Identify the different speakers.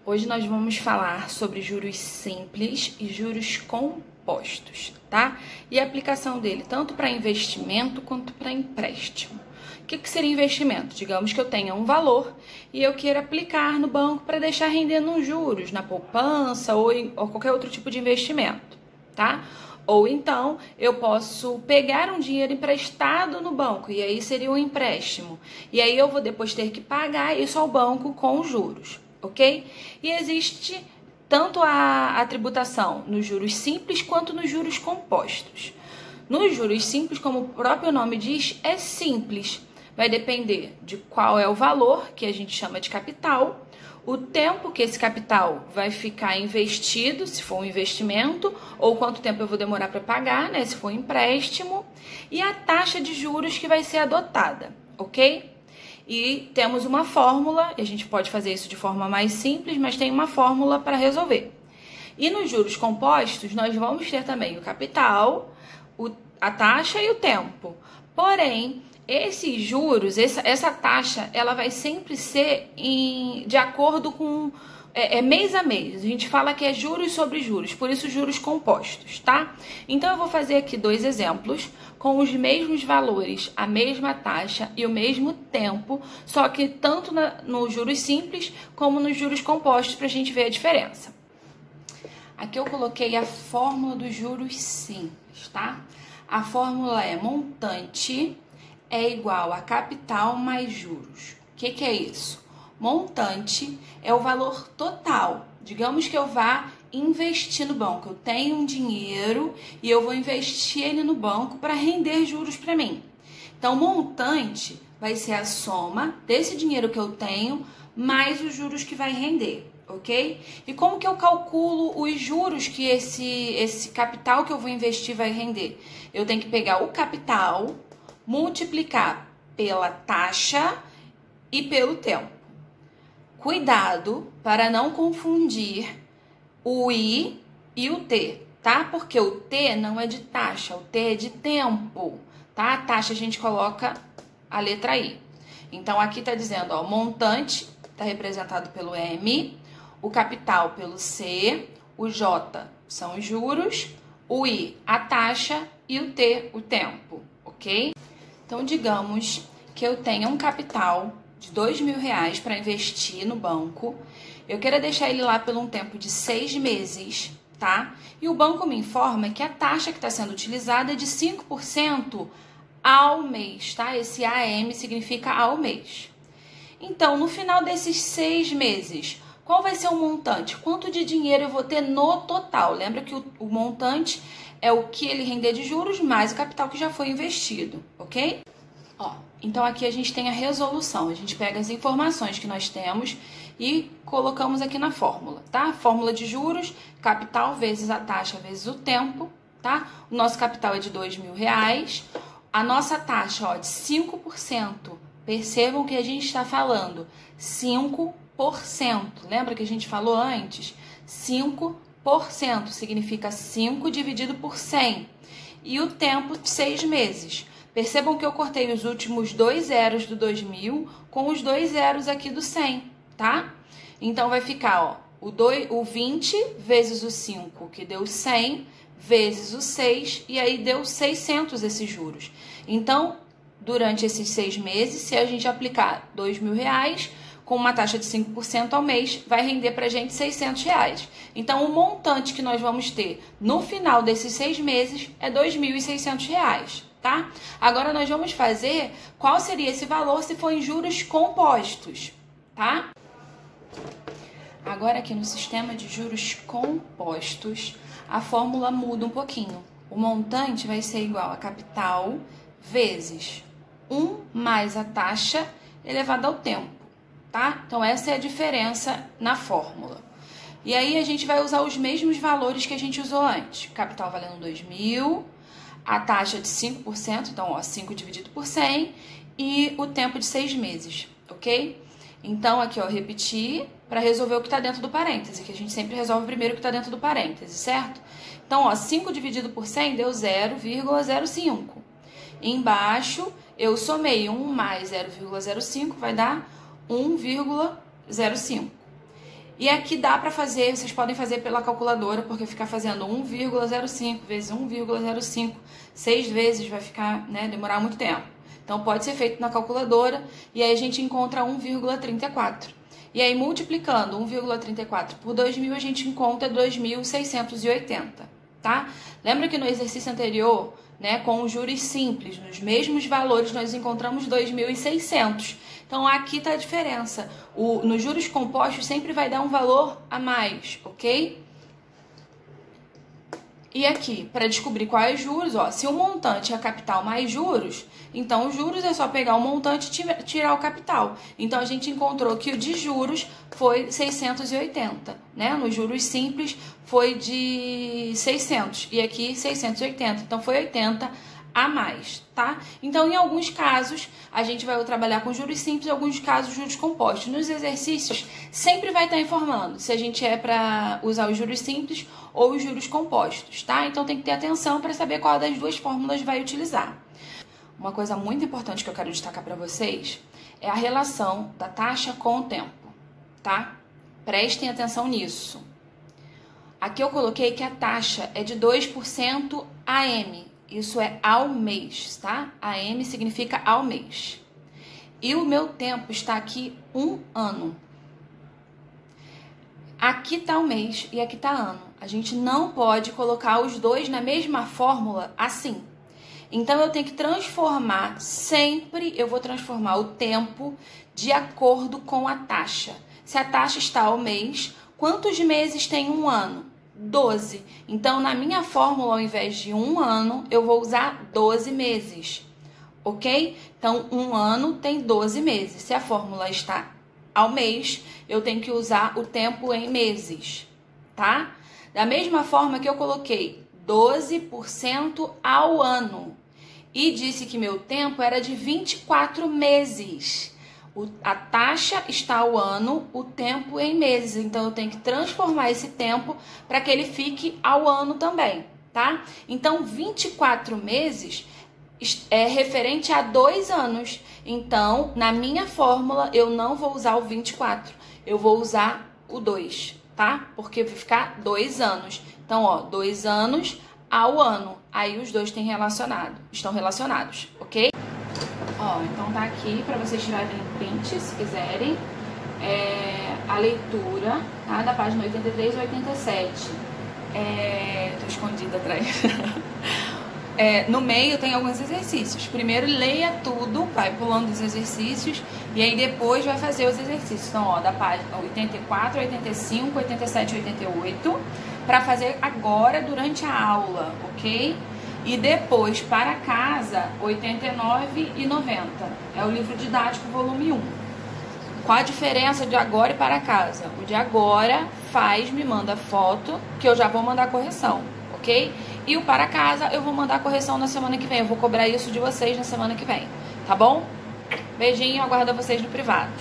Speaker 1: Hoje nós vamos falar sobre juros simples e juros compostos, tá? E a aplicação dele tanto para investimento quanto para empréstimo. O que seria investimento? Digamos que eu tenha um valor e eu queira aplicar no banco para deixar rendendo uns juros, na poupança ou qualquer outro tipo de investimento, tá? Ou então, eu posso pegar um dinheiro emprestado no banco, e aí seria um empréstimo. E aí eu vou depois ter que pagar isso ao banco com juros, ok? E existe tanto a tributação nos juros simples quanto nos juros compostos. Nos juros simples, como o próprio nome diz, é simples. Vai depender de qual é o valor, que a gente chama de capital, o tempo que esse capital vai ficar investido, se for um investimento, ou quanto tempo eu vou demorar para pagar, né, se for um empréstimo, e a taxa de juros que vai ser adotada, ok? E temos uma fórmula, e a gente pode fazer isso de forma mais simples, mas tem uma fórmula para resolver. E nos juros compostos, nós vamos ter também o capital, a taxa e o tempo. Porém, esses juros, essa taxa, ela vai sempre ser de acordo com mês a mês. A gente fala que é juros sobre juros, por isso juros compostos, tá? Então eu vou fazer aqui dois exemplos com os mesmos valores, a mesma taxa e o mesmo tempo, só que tanto nos juros simples como nos juros compostos, para a gente ver a diferença. Aqui eu coloquei a fórmula dos juros simples, tá? A fórmula é montante é igual a capital mais juros. O que é isso? Montante é o valor total. Digamos que eu vá investir no banco. Eu tenho um dinheiro e eu vou investir ele no banco para render juros para mim. Então, montante vai ser a soma desse dinheiro que eu tenho mais os juros que vai render, ok? E como que eu calculo os juros que esse capital que eu vou investir vai render? Eu tenho que pegar o capital, multiplicar pela taxa e pelo tempo. Cuidado para não confundir o I e o T, tá? Porque o T não é de taxa, o T é de tempo, tá? A taxa a gente coloca a letra I. Então, aqui tá dizendo, ó, montante tá representado pelo M, o capital pelo C, o J são os juros, o I a taxa e o T o tempo, ok? Então, digamos que eu tenha um capital de R$2.000 para investir no banco. Eu quero deixar ele lá por um tempo de 6 meses, tá? E o banco me informa que a taxa que está sendo utilizada é de 5% ao mês, tá? Esse AM significa ao mês. Então, no final desses 6 meses, qual vai ser o montante? Quanto de dinheiro eu vou ter no total? Lembra que o montante é o que ele render de juros mais o capital que já foi investido, ok? Ó, então aqui a gente tem a resolução. A gente pega as informações que nós temos e colocamos aqui na fórmula, tá? Fórmula de juros, capital vezes a taxa vezes o tempo, tá? O nosso capital é de R$2.000. A nossa taxa, ó, de 5%. Percebam que a gente está falando 5%. Lembra que a gente falou antes? 5% significa 5 dividido por 100. E o tempo de 6 meses. Percebam que eu cortei os últimos 2 zeros do 2.000 com os 2 zeros aqui do 100, tá? Então, vai ficar, ó, o 20 vezes o 5, que deu 100, vezes o 6, e aí deu 600 esses juros. Então, durante esses 6 meses, se a gente aplicar R$2.000, com uma taxa de 5% ao mês, vai render pra gente R$600. Então, o montante que nós vamos ter no final desses 6 meses é R$2.600, tá? Agora, nós vamos fazer qual seria esse valor se for em juros compostos, tá? Agora, aqui no sistema de juros compostos, a fórmula muda um pouquinho. O montante vai ser igual a capital vezes 1 mais a taxa elevada ao tempo. Tá? Então, essa é a diferença na fórmula. E aí, a gente vai usar os mesmos valores que a gente usou antes. Capital valendo 2.000, a taxa de 5%, então, ó, 5 dividido por 100, e o tempo de 6 meses, ok? Então, aqui, ó, repetir para resolver o que está dentro do parêntese, que a gente sempre resolve primeiro o que está dentro do parêntese, certo? Então, ó, 5 dividido por 100 deu 0,05. Embaixo, eu somei 1 mais 0,05, vai dar 1,05. E aqui dá para fazer, vocês podem fazer pela calculadora, porque ficar fazendo 1,05 vezes 1,05 6 vezes vai ficar, né, demorar muito tempo. Então pode ser feito na calculadora e aí a gente encontra 1,34. E aí multiplicando 1,34 por 2.000 a gente encontra 2.680, tá? Lembra que no exercício anterior, né, com os juros simples, nos mesmos valores nós encontramos 2.600. Então, aqui está a diferença. Nos juros compostos sempre vai dar um valor a mais, ok? E aqui, para descobrir quais juros, ó, se o montante é a capital mais juros, então os juros é só pegar o montante e tirar o capital. Então, a gente encontrou que o de juros foi 680, né? Nos juros simples foi de 600 e aqui 680. Então, foi 80 a mais, tá? Então, em alguns casos, a gente vai trabalhar com juros simples, em alguns casos, juros compostos. Nos exercícios, sempre vai estar informando se a gente é para usar os juros simples ou os juros compostos, tá? Então, tem que ter atenção para saber qual das duas fórmulas vai utilizar. Uma coisa muito importante que eu quero destacar para vocês é a relação da taxa com o tempo, tá? Prestem atenção nisso. Aqui eu coloquei que a taxa é de 2% AM. Isso é ao mês, tá? AM significa ao mês. E o meu tempo está aqui 1 ano. Aqui está o mês e aqui está ano. A gente não pode colocar os dois na mesma fórmula assim. Então, eu tenho que transformar, sempre eu vou transformar o tempo de acordo com a taxa. Se a taxa está ao mês, quantos meses tem um ano? 12. Então, na minha fórmula, ao invés de 1 ano, eu vou usar 12 meses, ok? Então, 1 ano tem 12 meses. Se a fórmula está ao mês, eu tenho que usar o tempo em meses, tá? Da mesma forma que eu coloquei 12% ao ano e disse que meu tempo era de 24 meses. A taxa está ao ano, o tempo em meses. Então, eu tenho que transformar esse tempo para que ele fique ao ano também, tá? Então, 24 meses é referente a 2 anos. Então, na minha fórmula, eu não vou usar o 24. Eu vou usar o 2, tá? Porque vai ficar 2 anos. Então, ó, 2 anos ao ano. Aí, os dois estão relacionados, ok? Ó, então tá aqui para vocês tirarem print, se quiserem, a leitura, tá? Da página 83 e 87. Tô escondida atrás. No meio tem alguns exercícios. Primeiro leia tudo, vai pulando os exercícios e aí depois vai fazer os exercícios. Então, ó, da página 84, 85, 87 e 88, para fazer agora durante a aula, ok? E depois, para casa, 89 e 90. É o livro didático, volume 1. Qual a diferença de agora e para casa? O de agora me manda foto, que eu já vou mandar correção, ok? E o para casa, eu vou mandar correção na semana que vem. Eu vou cobrar isso de vocês na semana que vem, tá bom? Beijinho, aguardo vocês no privado.